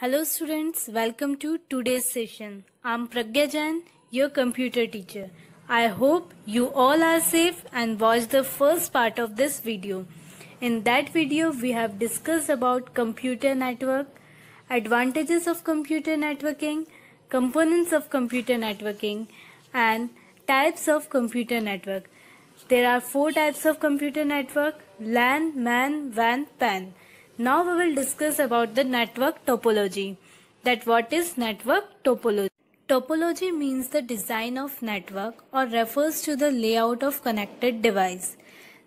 Hello students, welcome to today's session. I'm Pragya Jain, your computer teacher. I hope you all are safe and watched the first part of this video. In that video, we have discussed about computer network, advantages of computer networking, components of computer networking, and types of computer network. There are 4 types of computer network: LAN, MAN, WAN, PAN. Now we will discuss about the network topology. That what is network topology? Topology means the design of network or refers to the layout of connected device.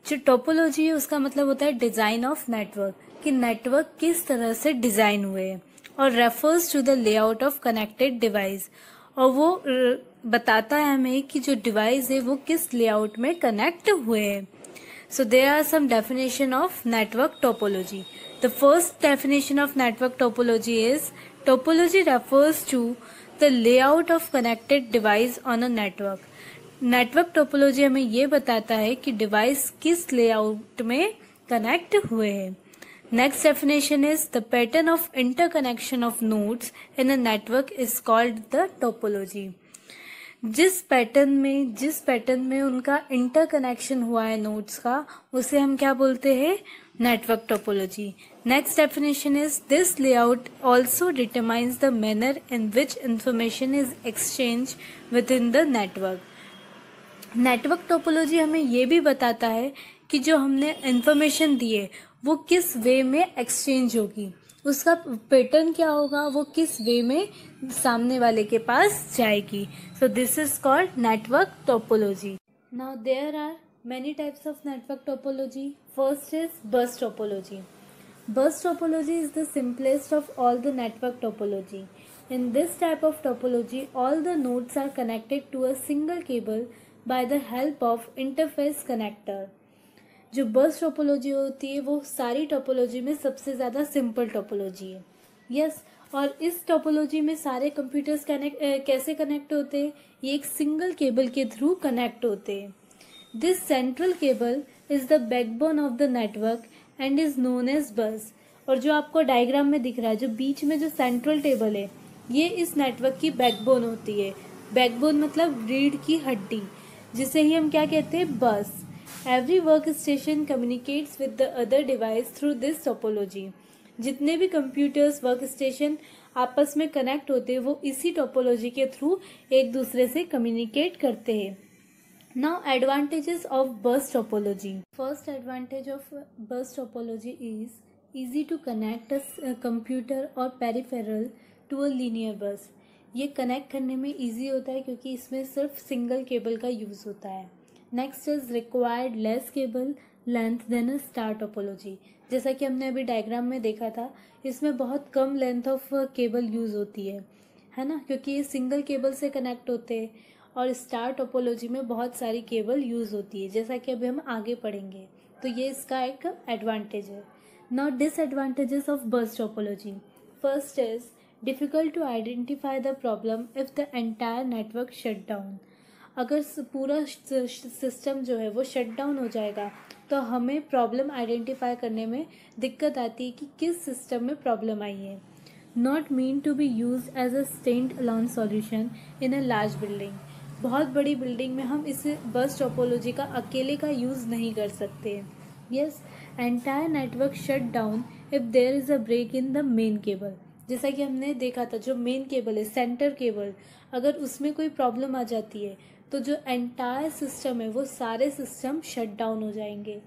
जो topology है उसका मतलब होता है design of network, कि network किस तरह से डिजाइन हुए हैं, और refers to the layout of connected device, और वो बताता है हमें कि जो डिवाइस है वो किस लेआउट में कनेक्ट हुए हैं. So there are some definition of network topology. The first definition of network topology is topology refers to the layout of connected device on a network. Network topology हमें ये बताता है कि डिवाइस किस layout में connect हुए हैं. Next definition is the pattern of interconnection of nodes in a network is called the topology. जिस पैटर्न में उनका इंटरकनेक्शन हुआ है नोड्स का, उसे हम क्या बोलते हैं? Network topology. Next definition is this layout also determines the manner in which information is exchange with in the network. Network topology हमें ये भी बताता है कि जो हमने इंफॉर्मेशन दी है वो किस वे में एक्सचेंज होगी, उसका पैटर्न क्या होगा, वो किस वे में सामने वाले के पास जाएगी. So this is called network topology. Now there are many types of network topology. First is bus topology. Bus topology is the simplest of all the network topology. In this type of topology, all the nodes are connected to a single cable by the help of interface connector. जो बस topology होती है वो सारी topology में सबसे ज़्यादा simple topology है. यस, और इस टोपोलॉजी में सारे कंप्यूटर्स कैसे कनेक्ट होते हैं? ये एक सिंगल केबल के थ्रू कनेक्ट होते हैं. This central cable is the backbone of the network and is known as bus. और जो आपको डायग्राम में दिख रहा है, जो बीच में जो सेंट्रल टेबल है, ये इस नेटवर्क की बैकबोन होती है. बैकबोन मतलब रीढ़ की हड्डी, जिसे ही हम क्या कहते हैं? बस. Every work station communicates with the other device through this topology. जितने भी कंप्यूटर्स, वर्क स्टेशन आपस में कनेक्ट होते हैं वो इसी टोपोलॉजी के थ्रू एक दूसरे से कम्युनिकेट करते हैं. Now advantages of bus topology. First advantage of bus topology is easy to connect a computer or peripheral to a linear bus. ये कनेक्ट करने में इजी होता है क्योंकि इसमें सिर्फ सिंगल केबल का यूज़ होता है. Next is required less cable length than a star topology. जैसा कि हमने अभी डायग्राम में देखा था, इसमें बहुत कम लेंथ ऑफ केबल यूज़ होती है ना, क्योंकि ये सिंगल केबल से कनेक्ट होते हैं. और स्टार टोपोलॉजी में बहुत सारी केबल यूज़ होती है, जैसा कि अभी हम आगे पढ़ेंगे. तो ये इसका एक एडवांटेज है. Now disadvantages of bus topology. First is difficult to identify the problem if the entire network shut down. अगर पूरा सिस्टम जो है वो शट डाउन हो जाएगा तो हमें प्रॉब्लम आइडेंटिफाई करने में दिक्कत आती है कि किस सिस्टम में प्रॉब्लम आई है. Not mean to be use as a stand alone solution in a large building. बहुत बड़ी बिल्डिंग में हम इस बस टोपोलॉजी का अकेले का यूज़ नहीं कर सकते. Yes, entire network shut down if there is a break in the main cable. जैसा कि हमने देखा था, जो मेन केबल है, सेंटर केबल, अगर उसमें कोई प्रॉब्लम आ जाती है तो जो एंटायर सिस्टम है वो सारे सिस्टम शट डाउन हो जाएंगे.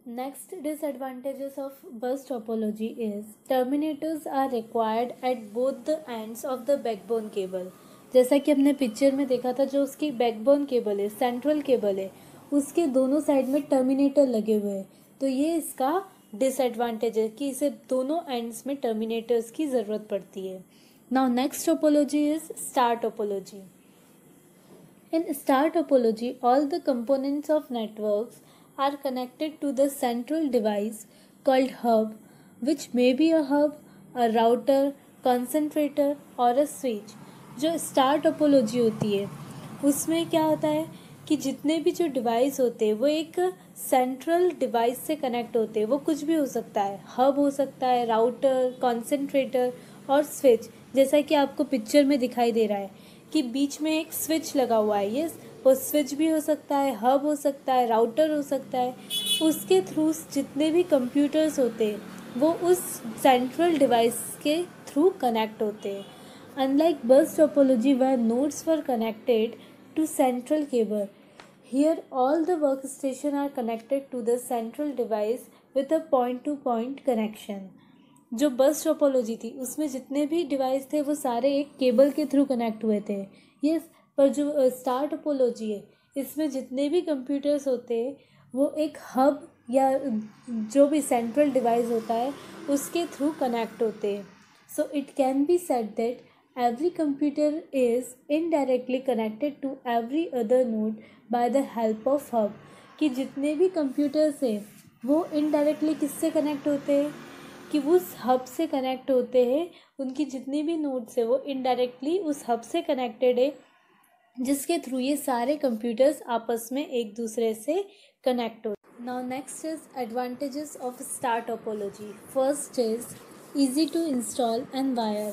Next disadvantages of bus topology is terminators are required at both the ends of the backbone cable. जैसा कि हमने पिक्चर में देखा था, जो उसकी बैकबोन केबल है, सेंट्रल केबल है, उसके दोनों साइड में टर्मिनेटर लगे हुए हैं. तो ये इसका डिसएडवांटेज है कि इसे दोनों एंड्स में टर्मिनेटर्स की ज़रूरत पड़ती है. Now next topology is star topology. In star topology all the components of networks are connected to the central device called hub, which may be a hub, a router, concentrator और a switch. जो star topology होती है उसमें क्या होता है कि जितने भी जो डिवाइस होते हैं वो एक सेंट्रल डिवाइस से कनेक्ट होते हैं. वो कुछ भी हो सकता है, हब हो सकता है, राउटर, कंसंट्रेटर और स्विच, जैसा कि आपको पिक्चर में दिखाई दे रहा है कि बीच में एक स्विच लगा हुआ है। यस, वो स्विच भी हो सकता है, हब हो सकता है, राउटर हो सकता है। उसके थ्रू जितने भी कंप्यूटर्स होते हैं वो उस सेंट्रल डिवाइस के थ्रू कनेक्ट होते हैं। अनलाइक बस topology where nodes were connected to central cable, here all the workstation are connected to the central device with a point-to-point connection. जो बस टोपोलॉजी थी उसमें जितने भी डिवाइस थे वो सारे एक केबल के थ्रू कनेक्ट हुए थे। यस, पर जो स्टार टोपोलॉजी है इसमें जितने भी कंप्यूटर्स होते हैं वो एक हब या जो भी सेंट्रल डिवाइस होता है उसके थ्रू कनेक्ट होते हैं। So it can be said that every computer is indirectly connected to every other node by the help of hub, कि जितने भी कंप्यूटर्स हैं वो इनडायरेक्टली किससे कनेक्ट होते हैं कि उस हब से कनेक्ट होते हैं। उनकी जितनी भी नोड्स है वो इनडायरेक्टली उस हब से कनेक्टेड है जिसके थ्रू ये सारे कंप्यूटर्स आपस में एक दूसरे से कनेक्ट होते। Now next is advantages of star topology. First is easy to install and wire.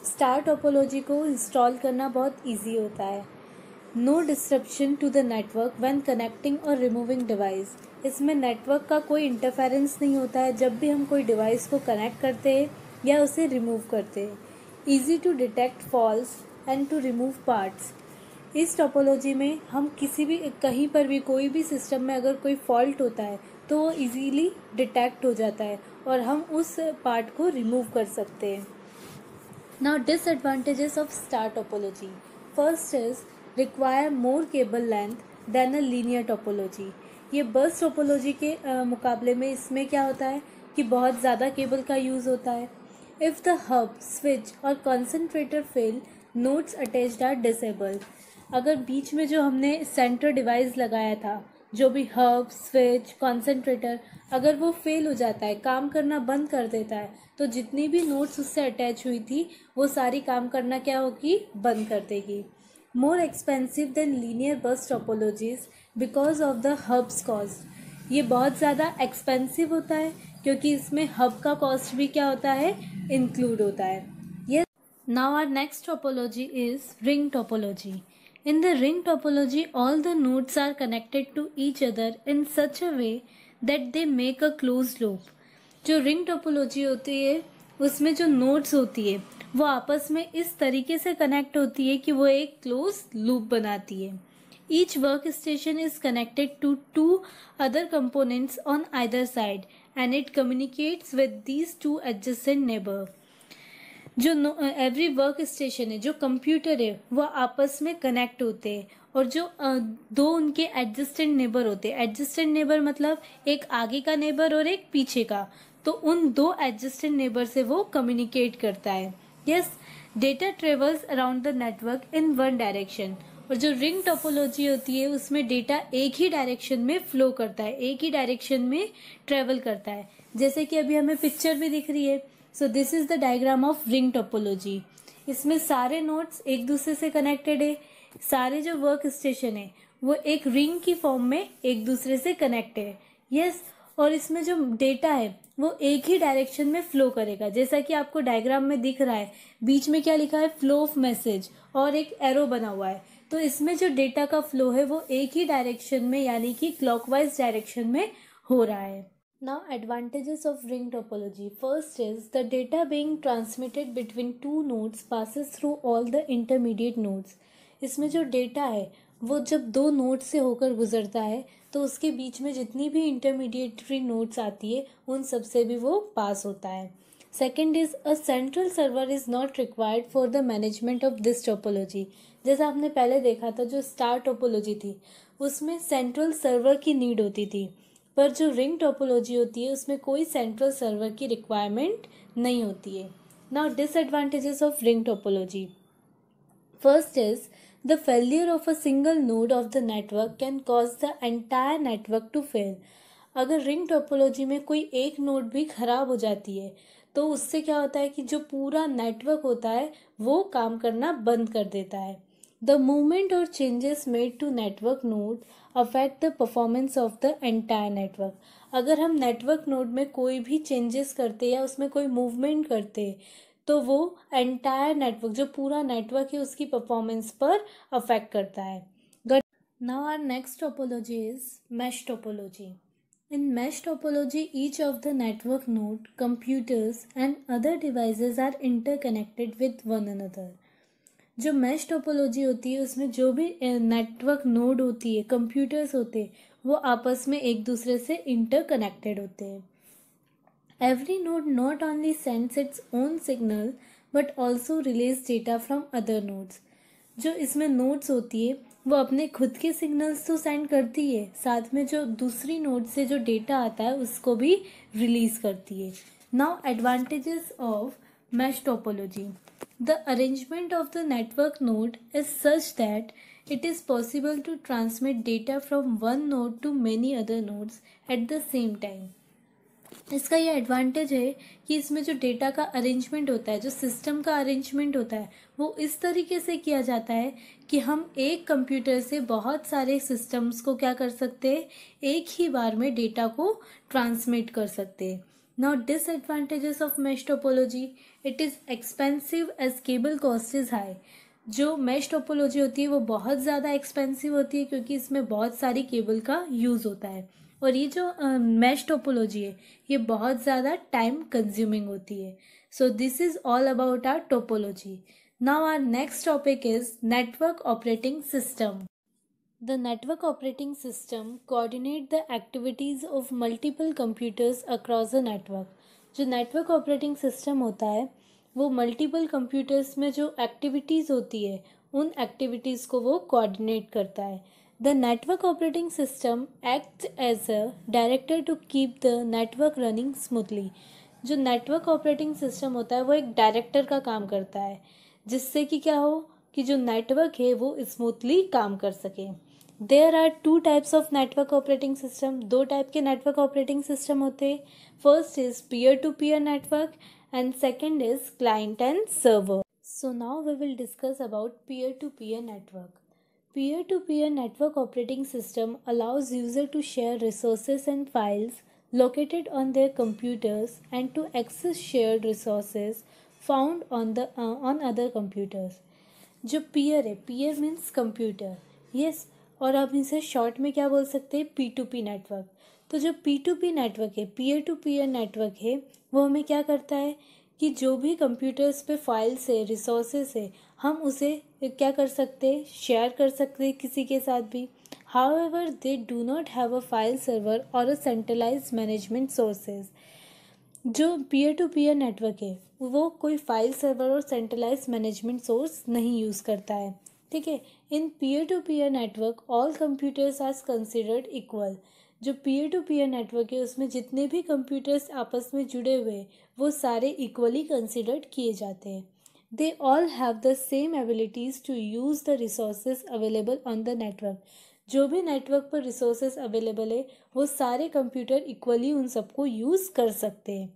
Star topology को इंस्टॉल करना बहुत इजी होता है। No disruption to the network when connecting और रिमूविंग डिवाइस। इसमें नेटवर्क का कोई इंटरफेरेंस नहीं होता है जब भी हम कोई डिवाइस को कनेक्ट करते हैं या उसे रिमूव करते हैं। Easy to detect faults and to remove parts. इस टोपोलॉजी में हम किसी भी कहीं पर भी कोई भी सिस्टम में अगर कोई फॉल्ट होता है तो वो ईजीली डिटेक्ट हो जाता है और हम उस पार्ट को रिमूव कर सकते हैं। Now disadvantages of star topology. First is require more cable length than a linear topology. ये बस टोपोलॉजी के मुकाबले में इसमें क्या होता है कि बहुत ज़्यादा केबल का यूज़ होता है। If the hub, switch और concentrator fail, nodes attached are disabled. अगर बीच में जो हमने सेंटर डिवाइस लगाया था, जो भी हब, स्विच, कॉन्सेंट्रेटर, अगर वो फेल हो जाता है, काम करना बंद कर देता है, तो जितनी भी नोड्स उससे अटैच हुई थी वो सारी काम करना क्या होगी, बंद कर देगी। More expensive than linear bus topologies because of the hubs cost. ये बहुत ज़्यादा एक्सपेंसिव होता है क्योंकि इसमें हब का कॉस्ट भी क्या होता है, इंक्लूड होता है। ये now our next topology is ring topology. In the ring topology, all the nodes are connected to each other in such a way that they make a closed loop. जो ring topology होती है उसमें जो nodes होती है वो आपस में इस तरीके से कनेक्ट होती है कि वो एक क्लोज लूप बनाती है। Each workstation is connected to two other components on either side and it communicates with these two adjacent neighbors. जो एवरी वर्क स्टेशन है, जो कंप्यूटर है, वो आपस में कनेक्ट होते हैं और जो दो उनके एडजस्टेंट नेबर होते हैं। एडजस्टेंट नेबर मतलब एक आगे का नेबर और एक पीछे का, तो उन दो एडजस्टेंट नेबर से वो कम्युनिकेट करता है। Yes, data travels around the network in one direction. और जो रिंग टोपोलॉजी होती है उसमें डेटा एक ही डायरेक्शन में फ्लो करता है, एक ही डायरेक्शन में ट्रेवल करता है, जैसे कि अभी हमें पिक्चर भी दिख रही है। सो this is the diagram of ring topology. इसमें सारे नोड्स एक दूसरे से कनेक्टेड है, सारे जो वर्क स्टेशन है वो एक रिंग की फॉर्म में एक दूसरे से कनेक्ट है। यस, और इसमें जो डेटा है वो एक ही डायरेक्शन में फ्लो करेगा, जैसा कि आपको डायग्राम में दिख रहा है। बीच में क्या लिखा है, फ्लो ऑफ मैसेज, और एक एरो बना हुआ है। तो इसमें जो डेटा का फ्लो है वो एक ही डायरेक्शन में यानी कि क्लॉकवाइज डायरेक्शन में हो रहा है। Now advantages of ring topology. First is the data being transmitted between two nodes passes through all the intermediate nodes. इसमें जो डेटा है वो जब दो नोड से होकर गुजरता है तो उसके बीच में जितनी भी इंटरमीडिएटरी नोड्स आती है उन सब से भी वो पास होता है। Second is a central server is not required for the management of this topology. जैसा आपने पहले देखा था जो स्टार टोपोलॉजी थी उसमें सेंट्रल सर्वर की नीड होती थी, पर जो रिंग टोपोलॉजी होती है उसमें कोई सेंट्रल सर्वर की रिक्वायरमेंट नहीं होती है। Now disadvantages of ring topology. First is the failure of a single node of the network can cause the entire network to fail. अगर रिंग टोपोलॉजी में कोई एक नोड भी खराब हो जाती है तो उससे क्या होता है कि जो पूरा नेटवर्क होता है वो काम करना बंद कर देता है। The movement or changes made to network node affect the performance of the entire network. अगर हम नेटवर्क नोड में कोई भी चेंजेस करते या उसमें कोई मूवमेंट करते तो वो एंटायर नेटवर्क, जो पूरा नेटवर्क है, उसकी परफॉर्मेंस पर अफेक्ट करता है. Now our next topology is mesh topology. In mesh topology, each of the network node, computers and other devices are interconnected with one another. जो मैश टोपोलॉजी होती है उसमें जो भी नेटवर्क नोड होती है, कंप्यूटर्स होते हैं, वो आपस में एक दूसरे से इंटरकनेक्टेड होते हैं. Every node not only sends its own signal but also release data from other nodes. जो इसमें नोड्स होती है वो अपने खुद के सिग्नल्स तो सेंड करती है, साथ में जो दूसरी नोड से जो डेटा आता है उसको भी रिलीज करती है. Now advantages of mesh topology. The arrangement of the network node is such that it is possible to transmit data from one node to many other nodes at the same time. इसका ये advantage है कि इसमें जो data का arrangement होता है, जो सिस्टम का अरेंजमेंट होता है, वो इस तरीके से किया जाता है कि हम एक कंप्यूटर से बहुत सारे सिस्टम्स को क्या कर सकते हैं, एक ही बार में डेटा को ट्रांसमिट कर सकते हैं. Now disadvantages of mesh topology. It is expensive as cable cost is high. जो mesh topology होती है वो बहुत ज़्यादा एक्सपेंसिव होती है क्योंकि इसमें बहुत सारी केबल का यूज़ होता है. और ये जो mesh topology है ये बहुत ज़्यादा टाइम कंज्यूमिंग होती है. So this is all about our topology. Now our next topic is network operating system. The network operating system coordinate the activities of multiple computers across the network. जो network operating system होता है वो multiple computers में जो activities होती है उन activities को वो coordinate करता है. The network operating system acts as a director to keep the network running smoothly. जो network operating system होता है वो एक डायरेक्टर का काम करता है जिससे कि क्या हो कि जो नेटवर्क है वो स्मूथली काम कर सके. There are two types of network operating system. दो टाइप के नेटवर्क ऑपरेटिंग सिस्टम होते हैं. First is peer to peer network and second is client and server. So now we will discuss about peer-to-peer network. Peer-to-peer network operating system allows user to share resources and files located on their computers and to access shared resources found on other computers. जो peer है, peer means computer. Yes. और अब इसे short में क्या बोल सकते हैं, P2P नेटवर्क. तो जो P2P नेटवर्क है, पीयर टू पीयर नेटवर्क है, वो हमें क्या करता है कि जो भी कंप्यूटर्स पे फाइल्स है, रिसोर्सेस है, हम उसे क्या कर सकते हैं, शेयर कर सकते हैं किसी के साथ भी. However they do not have a file server or a centralized management sources. जो पीयर टू पीयर नेटवर्क है वो कोई फाइल सर्वर और सेंट्रलाइज्ड मैनेजमेंट सोर्स नहीं यूज़ करता है. ठीक है. In peer to peer network all computers are considered equal. जो पीयर टू पीयर नेटवर्क है उसमें जितने भी कंप्यूटर्स आपस में जुड़े हुए हैं वो सारे इक्वली कंसिडर्ड किए जाते हैं. They all have the same abilities to use the resources available on the network. जो भी नेटवर्क पर रिसोर्सेज अवेलेबल है वो सारे कंप्यूटर इक्वली उन सबको यूज़ कर सकते हैं.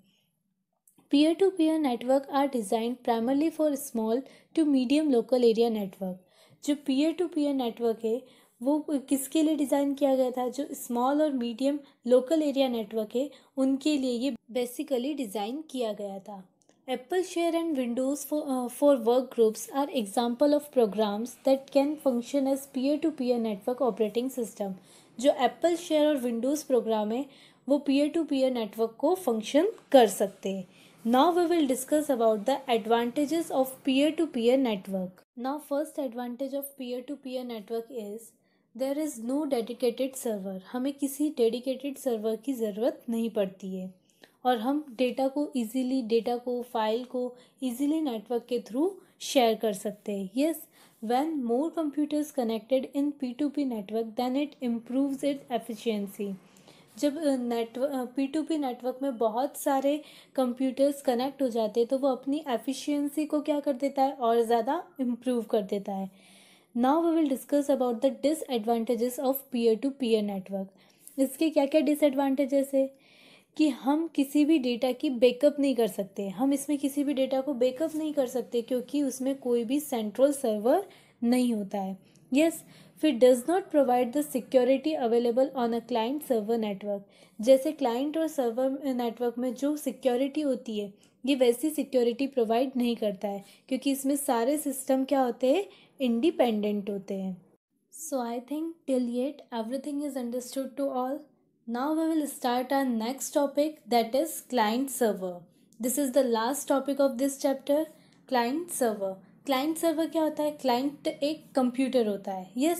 Peer to peer network are designed primarily for small to medium local area network. जो पीयर टू पीयर नेटवर्क है वो किसके लिए डिज़ाइन किया गया था, जो स्मॉल और मीडियम लोकल एरिया नेटवर्क है उनके लिए ये बेसिकली डिज़ाइन किया गया था. Apple share and Windows for workgroups are example of programs that can function as peer to peer network operating system. जो एप्पल शेयर और विंडोज़ प्रोग्राम है वो पीयर टू पीयर नेटवर्क को function कर सकते हैं. Now we will discuss about the advantages of peer-to-peer network. Now first advantage of peer-to-peer network is there is no dedicated server. हमें किसी dedicated server की ज़रूरत नहीं पड़ती है और हम डेटा को फाइल को easily नेटवर्क के थ्रू शेयर कर सकते हैं. Yes, when more computers connected in P2P network then it improves its efficiency. जब P2P नेटवर्क में बहुत सारे कंप्यूटर्स कनेक्ट हो जाते हैं तो वो अपनी एफिशिएंसी को क्या कर देता है और ज़्यादा इम्प्रूव कर देता है. Now we will discuss about the disadvantages of peer to peer network. इसके क्या क्या डिसएडवांटेजेस है कि हम किसी भी डेटा की बैकअप नहीं कर सकते. हम इसमें किसी भी डेटा को बैकअप नहीं कर सकते क्योंकि उसमें कोई भी सेंट्रल सर्वर नहीं होता है. यस. फिर does not provide the security available on a client server network. जैसे क्लाइंट और सर्वर नेटवर्क में जो सिक्योरिटी होती है ये वैसी सिक्योरिटी प्रोवाइड नहीं करता है, क्योंकि इसमें सारे सिस्टम क्या होते हैं, इंडिपेंडेंट होते हैं. So I think till yet everything is understood to all. Now we will start our next topic, that is client server. This is the last topic of this chapter, client server. Client server क्या होता है? Client एक computer होता है. Yes,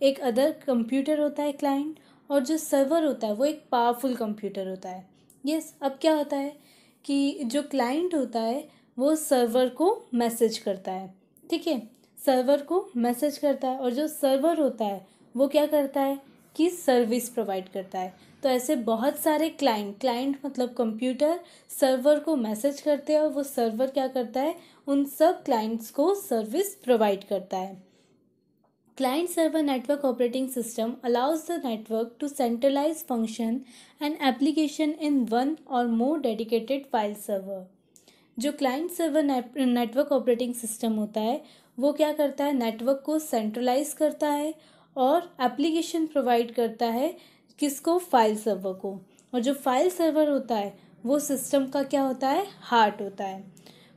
एक other computer होता है client, और जो सर्वर होता है वो एक पावरफुल कंप्यूटर होता है. Yes, अब क्या होता है कि जो क्लाइंट होता है वो सर्वर को मैसेज करता है. ठीक है, सर्वर को मैसेज करता है, और जो सर्वर होता है वो क्या करता है कि सर्विस प्रोवाइड करता है. तो ऐसे बहुत सारे क्लाइंट मतलब कंप्यूटर सर्वर को मैसेज करते हैं, और वो सर्वर क्या करता है, उन सब क्लाइंट्स को सर्विस प्रोवाइड करता है. Client server network operating system allows the network to centralize function and application in one or more dedicated file server. जो client server network operating system होता है वो क्या करता है, नेटवर्क को सेंट्रलाइज करता है और एप्लीकेशन प्रोवाइड करता है किसको, फाइल सर्वर को. और जो फाइल सर्वर होता है वो सिस्टम का क्या होता है, हार्ट होता है.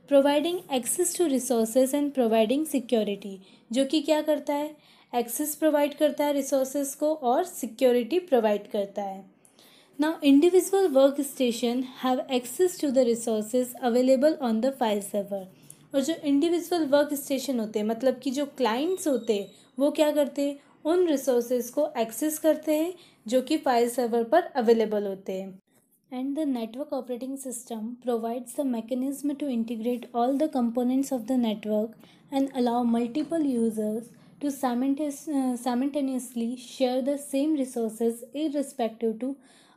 Providing access to resources and providing security, जो कि क्या करता है, एक्सेस प्रोवाइड करता है रिसोर्सेज को और सिक्योरिटी प्रोवाइड करता है. Now, individual workstation have access to the resources available on the file server. और जो इंडिविजुअल वर्क स्टेशन होते हैं, मतलब कि जो क्लाइंट्स होते हैं वो क्या करते हैं, उन रिसोर्सेज को एक्सेस करते हैं जो कि फाइल सर्वर पर अवेलेबल होते हैं. And the network operating system provides the mechanism to integrate all the components of the network and allow multiple users to simultaneously share the same resources irrespective to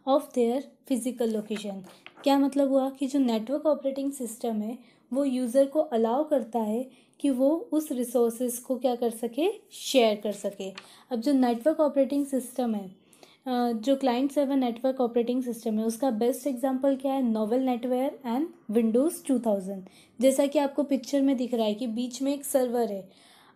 of their physical location. क्या मतलब हुआ कि जो network operating system है वो user को allow करता है कि वो उस रिसोर्सेज को क्या कर सके, शेयर कर सके. अब जो नेटवर्क ऑपरेटिंग सिस्टम है, जो client server network operating system है, उसका बेस्ट एग्जांपल क्या है, नोवेल नेटवेयर एंड विंडोज़ 2000. जैसा कि आपको पिक्चर में दिख रहा है कि बीच में एक सर्वर है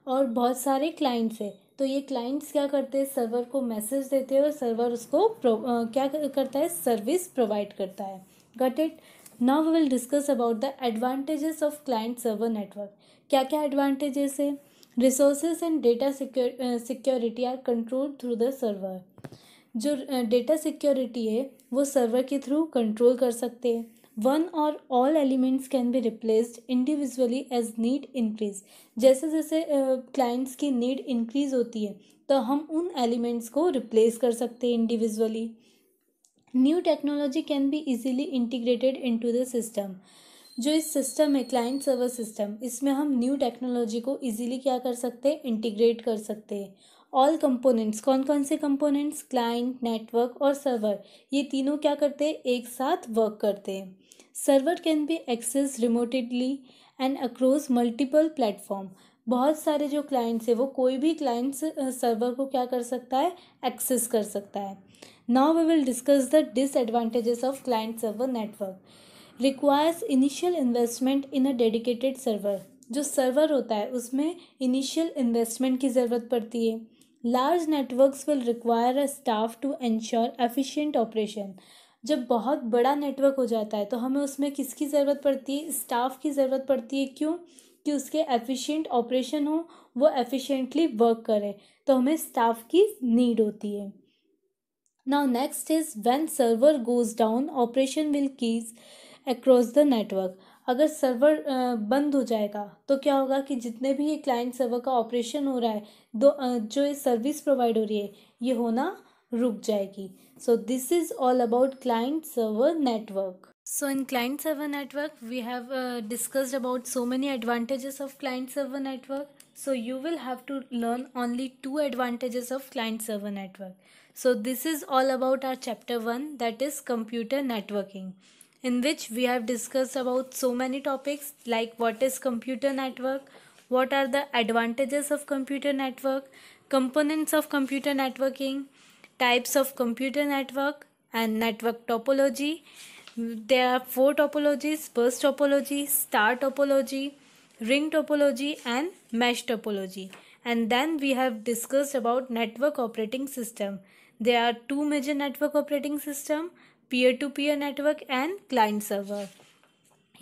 और बहुत सारे क्लाइंट्स है. तो ये क्लाइंट्स क्या करते हैं, सर्वर को मैसेज देते हैं और सर्वर उसको क्या करता है, सर्विस प्रोवाइड करता है. Got it. Now we will discuss about the advantages of client server network. क्या क्या एडवांटेजेस है, resources and data security are control through the server. जो डेटा सिक्योरिटी है वो सर्वर के थ्रू कंट्रोल कर सकते हैं. One or all elements can be replaced individually as need increase. जैसे जैसे क्लाइंट्स की नीड इंक्रीज होती है तो हम उन एलिमेंट्स को रिप्लेस कर सकते हैं individually. New technology can be easily integrated into the system. जो इस सिस्टम है क्लाइंट सर्वर सिस्टम, इसमें हम न्यू टेक्नोलॉजी को इजीली क्या कर सकते हैं, इंटीग्रेट कर सकते हैं. ऑल कंपोनेंट्स, कौन कौन से कंपोनेंट्स, क्लाइंट, नेटवर्क और सर्वर, ये तीनों क्या करते हैं, एक साथ वर्क करते हैं. Server can be access remotedly and across multiple platform. बहुत सारे जो क्लाइंट्स है वो कोई भी क्लाइंट्स सर्वर को क्या कर सकता है, एक्सेस कर सकता है. Now we will discuss the disadvantages of client server network. Requires initial investment in a dedicated server. जो सर्वर होता है उसमें इनिशियल इन्वेस्टमेंट की ज़रूरत पड़ती है. Large networks will require a staff to ensure efficient operation. जब बहुत बड़ा नेटवर्क हो जाता है तो हमें उसमें किसकी ज़रूरत पड़ती है, स्टाफ की ज़रूरत पड़ती है. क्यों, कि उसके एफिशिएंट ऑपरेशन हो, वो एफिशिएंटली वर्क करे, तो हमें स्टाफ की नीड होती है. Now next is when server goes down operation will keys across the network. अगर सर्वर बंद हो जाएगा तो क्या होगा कि जितने भी ये क्लाइंट सर्वर का ऑपरेशन हो रहा है, जो ये सर्विस प्रोवाइड हो रही है, ये होना रुक जाएगी. So this is all about client server network. So in client server network we have discussed about so many advantages of client server network. So you will have to learn only 2 advantages of client server network. So this is all about our chapter 1, that is computer networking, in which we have discussed about so many topics like what is computer network, what are the advantages of computer network, components of computer networking, types of computer network and network topology. There are 4 topologies: burst topology, star topology, ring topology and mesh topology. And then we have discussed about network operating system. There are 2 major network operating system: peer-to-peer network and client server.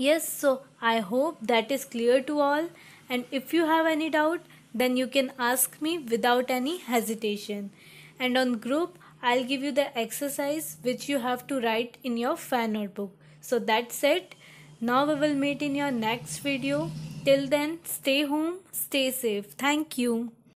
Yes, so I hope that is clear to all, and if you have any doubt, then you can ask me without any hesitation. And on group, I'll give you the exercise which you have to write in your fan notebook. So that's it. Now we will meet in your next video. Till then, stay home, stay safe. Thank you.